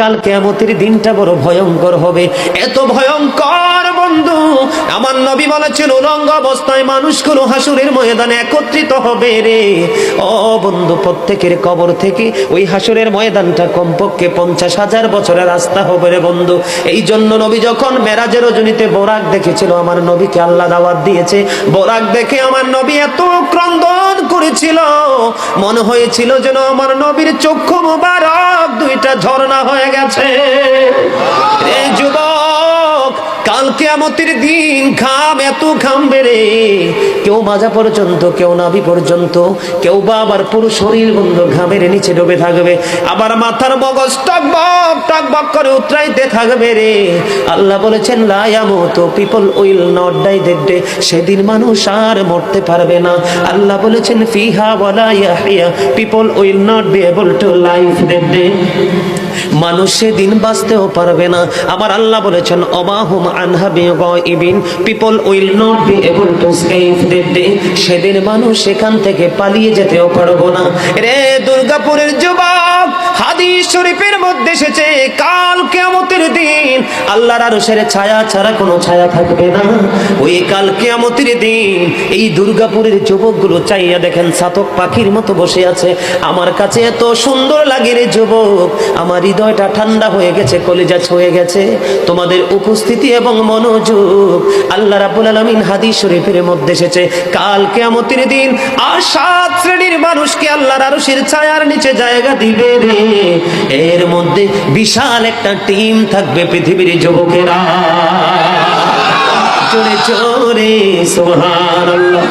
কাল কিয়ামতের দিনটা বড় ভয়ঙ্কর হবে, এত ভয়ঙ্কর বন্ধু। আমার নবী বলেছেন উলঙ্গ অবস্থায় মানুষগুলো হাসুরের ময়দানে একত্রিত হবে রে। ও বন্ধু, প্রত্যেকের কবর থেকে ওই হাসুরের ময়দানটা কমপক্ষে 50,000 বছরের রাস্তা হবে রে বন্ধু। এই জন্য নবী যখন মেরাজের রজনীতে বোরাক দেখেছিল, আমার নবীকে আল্লাহ দাওয়াত দিয়েছে, বোরাক দেখে আমার নবী এত ক্রন্দন করেছিল, মনে হয়েছিল যেন আমার নবীর চক্ষু মুবারক দুইটা ঝর্ণা হয়ে গেছে। এই যুবক, কাল কিয়ামতের দিন ঘাম এত ঘামবে রে, কেউ মাজা পর্যন্ত, কেউ নাভি পর্যন্ত, কেউ বা আবার পুরো শরীর বন্ধু ঘামের নিচে ডুবে থাকবে, আবার মাথার মগজ টকবক টকবক করে উতরাইতে থাকবে রে। আল্লাহ বলেছেন লা ইয়ামুতু, people will not die that day, সেদিন মানুষ আর মরতে পারবে না। আল্লাহ বলেছেন ফিহা ওয়ালা ইয়াহইয়া, people will not be able to live that day, মানুষ সেদিন বাঁচতেও পারবে না। আমার আল্লাহ বলেছেন অমাহুম আনহা বিগাইবিন, people will not be able to escape that day, সেদিন মানুষ সেখান থেকে পালিয়ে যেতেও পারবো না রে। দুর্গাপুরের যুবক, হাদিস শরীফের মধ্যে এসেছে কাল কিয়ামতের দিন আল্লাহর আরশের ছায়া ছাড়া কোনো ছায়া থাকবে না। ওই কাল কিয়ামতের দিন এই দুর্গাপুরের যুবকগুলো চাইয়া দেখেন চাতক পাখির মতো বসে আছে। আমার কাছে এত সুন্দর লাগে রে যুবক, আমার হৃদয়টা ঠান্ডা হয়ে গেছে, কলিজা ছুঁয়ে গেছে তোমাদের উপস্থিতি এবং মনোযোগ। আল্লাহ রাব্বুল আলামিন হাদিস শরীফের মধ্যে এসেছে কাল কিয়ামতের দিন আর 7 শ্রেণীর মানুষকে আল্লাহর আরশের ছায়ার নিচে জায়গা দিবে রে। এর মধ্যে বিশাল একটা টিম থাকবে পৃথিবীর যুবকেরা। জোরে জোরে সুবহানাল্লাহ।